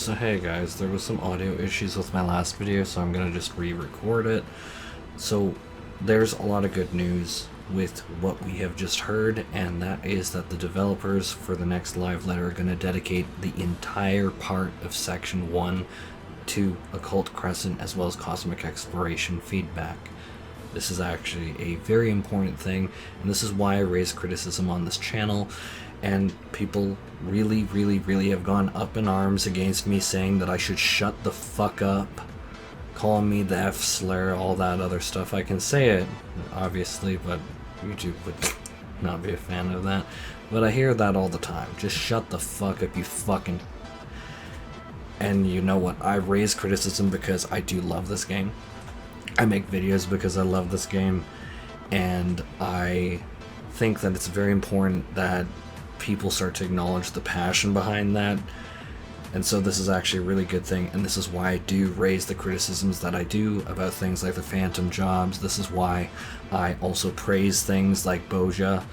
So hey guys, there was some audio issues with my last video, so I'm gonna just re-record it. So there's a lot of good news with what we have just heard, and that is that the developers for the next live letter are gonna dedicate the entire part of Section 1 to Occult Crescent as well as Cosmic Exploration feedback. This is actually a very important thing, and this is why I raise criticism on this channel. And people really have gone up in arms against me, saying that I should shut the fuck up, calling me the F slur, all that other stuff. I can say it, obviously, but YouTube would not be a fan of that. But I hear that all the time. Just shut the fuck up, you fucking... And you know what? I raise criticism because I do love this game. I make videos because I love this game. And I think that it's very important that people start to acknowledge the passion behind that, and so this is actually a really good thing, and this is why I do raise the criticisms that I do about things like the phantom jobs. This is why I also praise things like Bozja.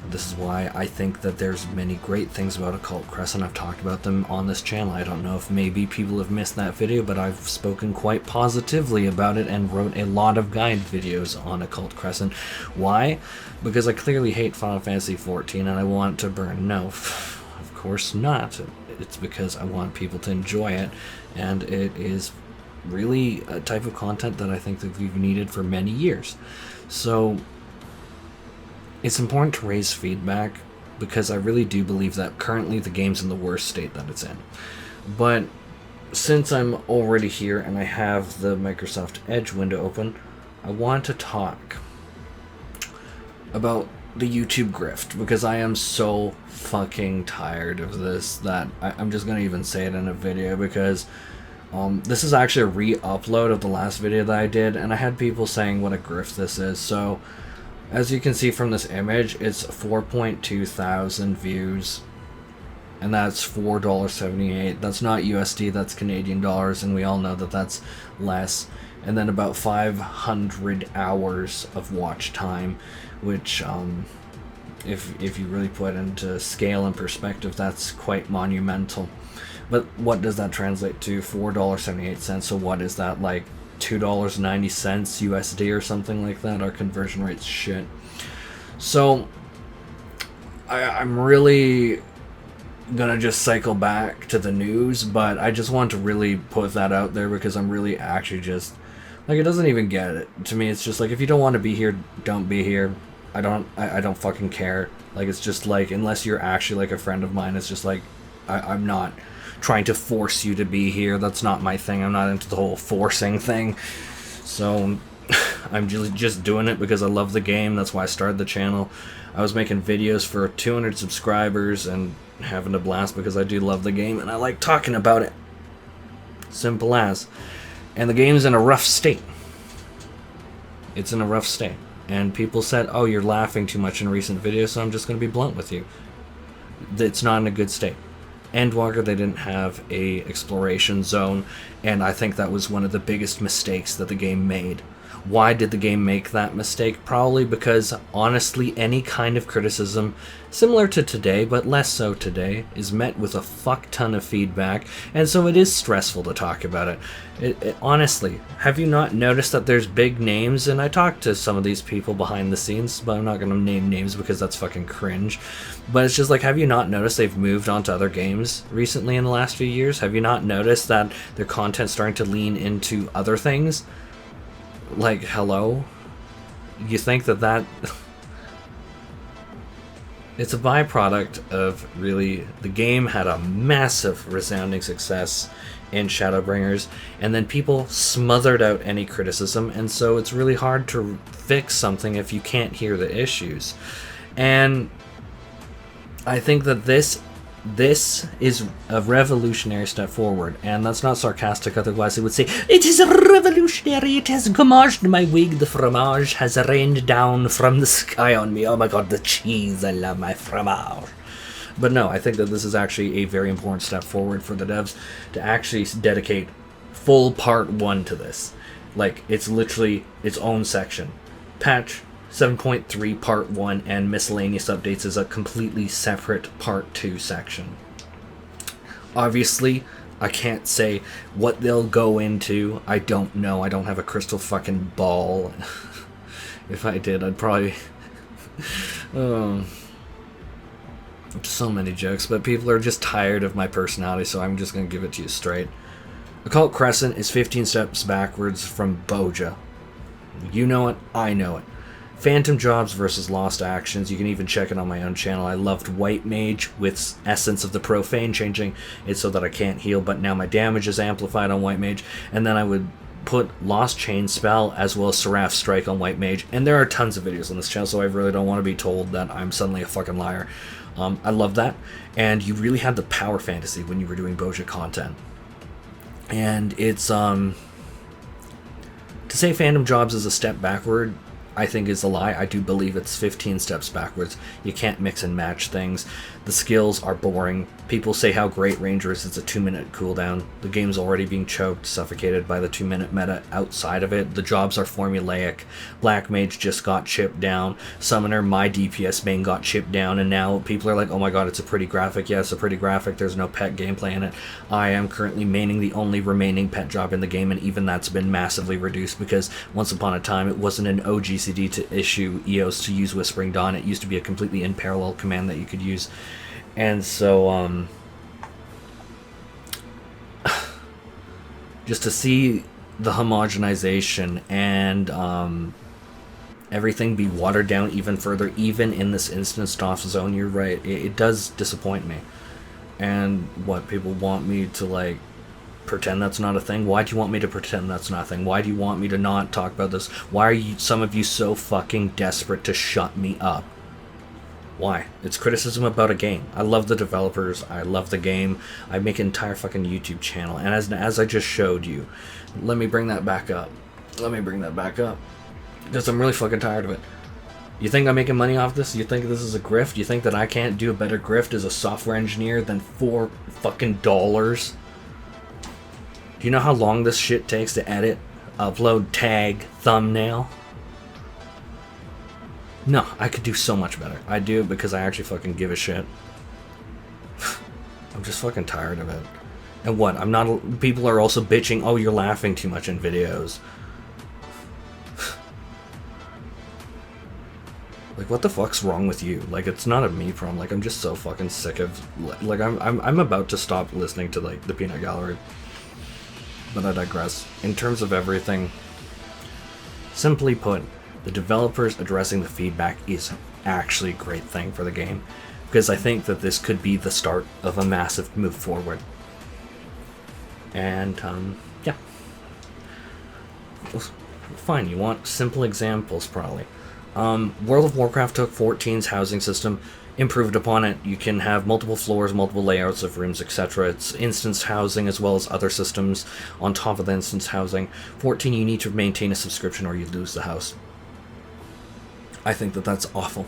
This is why I think that there's many great things about Occult Crescent. I've talked about them on this channel. I don't know if maybe people have missed that video, but I've spoken quite positively about it and wrote a lot of guide videos on Occult Crescent. Why? Because I clearly hate Final Fantasy XIV and I want it to burn. No, of course not. It's because I want people to enjoy it, and it is really a type of content that I think that we've needed for many years. So it's important to raise feedback because I really do believe that currently the game's in the worst state that it's in. But since I'm already here and I have the Microsoft Edge window open, I want to talk about the YouTube grift, because I am so fucking tired of this that I'm just gonna even say it in a video, because this is actually a re-upload of the last video that I did, and I had people saying what a grift this is. So as you can see from this image, it's 4.2 thousand views, and that's $4.78. That's not USD, that's Canadian dollars, and we all know that that's less. And then about 500 hours of watch time, which if you really put into scale and perspective, that's quite monumental. But what does that translate to? $4.78. So what is that, like $2.90 USD or something like that? Our conversion rate's shit. So I'm really gonna just cycle back to the news, but I just want to really put that out there because I'm really actually just like, it doesn't even get it. To me, it's just like, if you don't want to be here, don't be here. I don't fucking care. Like, it's just like, unless you're actually like a friend of mine, it's just like, I'm not trying to force you to be here. That's not my thing. I'm not into the whole forcing thing. So I'm just doing it because I love the game. That's why I started the channel. I was making videos for 200 subscribers and having a blast because I do love the game and I like talking about it. Simple as. And the game's in a rough state. It's in a rough state. And people said, oh, you're laughing too much in recent videos, so I'm just going to be blunt with you. It's not in a good state. Endwalker, they didn't have a exploration zone, and I think that was one of the biggest mistakes that the game made. Why did the game make that mistake? Probably because, honestly, any kind of criticism, similar to today, but less so today, is met with a fuck ton of feedback, and so it is stressful to talk about it. Honestly, have you not noticed that there's big names, and I talked to some of these people behind the scenes, but I'm not going to name names because that's fucking cringe, but it's just like, have you not noticed they've moved on to other games recently in the last few years? Have you not noticed that their content's starting to lean into other things? Like, hello? You think that it's a byproduct of really, the game had a massive resounding success in Shadowbringers, and then people smothered out any criticism, and so it's really hard to fix something if you can't hear the issues. And I think that this is a revolutionary step forward, and that's not sarcastic, otherwise it would say, it is revolutionary, it has gommaged my wig, the fromage has rained down from the sky on me, oh my god, the cheese, I love my fromage. But no, I think that this is actually a very important step forward for the devs to actually dedicate full part 1 to this. Like, it's literally its own section. Patch 7.3 Part 1 and miscellaneous updates is a completely separate Part 2 section. Obviously, I can't say what they'll go into. I don't know. I don't have a crystal fucking ball. If I did, I'd probably... so many jokes, but people are just tired of my personality, so I'm just going to give it to you straight. Occult Crescent is 15 steps backwards from Bozja. You know it, I know it. Phantom Jobs versus Lost Actions. You can even check it on my own channel. I loved White Mage with Essence of the Profane, changing it so that I can't heal, but now my damage is amplified on White Mage. And then I would put Lost Chain Spell as well as Seraph Strike on White Mage. And there are tons of videos on this channel, so I really don't want to be told that I'm suddenly a fucking liar. I love that. And you really had the power fantasy when you were doing Bozja content. And it's, to say Phantom Jobs is a step backward, I think is a lie. I do believe it's 15 steps backwards. You can't mix and match things. The skills are boring. People say how great Ranger is. It's a 2-minute cooldown. The game's already being choked, suffocated by the 2-minute meta outside of it. The jobs are formulaic. Black Mage just got chipped down. Summoner, my DPS main, got chipped down, and now people are like, oh my god, it's a pretty graphic. Yeah, it's a pretty graphic. There's no pet gameplay in it. I am currently maining the only remaining pet job in the game, and even that's been massively reduced because once upon a time it wasn't an OGCD to issue EOS to use Whispering Dawn. It used to be a completely in parallel command that you could use. And so, just to see the homogenization and everything be watered down even further, even in this instanced off zone, you're right, it does disappoint me. And what, people want me to, like, pretend that's not a thing? Why do you want me to pretend that's not a thing? Why do you want me to not talk about this? Why are you, some of you, so fucking desperate to shut me up? Why? It's criticism about a game. I love the developers. I love the game. I make an entire fucking YouTube channel. And as I just showed you, let me bring that back up. Let me bring that back up. Because I'm really fucking tired of it. You think I'm making money off this? You think this is a grift? You think that I can't do a better grift as a software engineer than $4 fucking dollars? Do you know how long this shit takes to edit, upload, tag, thumbnail? No, I could do so much better. I do it because I actually fucking give a shit. I'm just fucking tired of it. And what? I'm not... People are also bitching, oh, you're laughing too much in videos. Like, what the fuck's wrong with you? Like, it's not a me problem. Like, I'm just so fucking sick of... Like, I'm about to stop listening to, like, the Peanut Gallery. But I digress. In terms of everything, simply put, the developers addressing the feedback is actually a great thing for the game, because I think that this could be the start of a massive move forward. And, yeah. Fine, you want simple examples, probably. World of Warcraft took 14's housing system, improved upon it. You can have multiple floors, multiple layouts of rooms, etc. It's instance housing as well as other systems on top of the instance housing. 14, you need to maintain a subscription or you lose the house. I think that that's awful.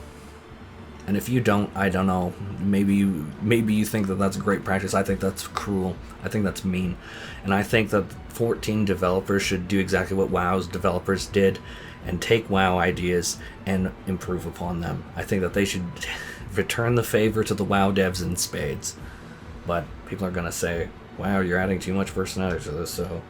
And if you don't, I don't know, maybe you think that that's a great practice. I think that's cruel. I think that's mean. And I think that 14 developers should do exactly what WoW's developers did and take WoW ideas and improve upon them. I think that they should return the favor to the WoW devs in spades. But people are going to say, wow, you're adding too much personality to this, so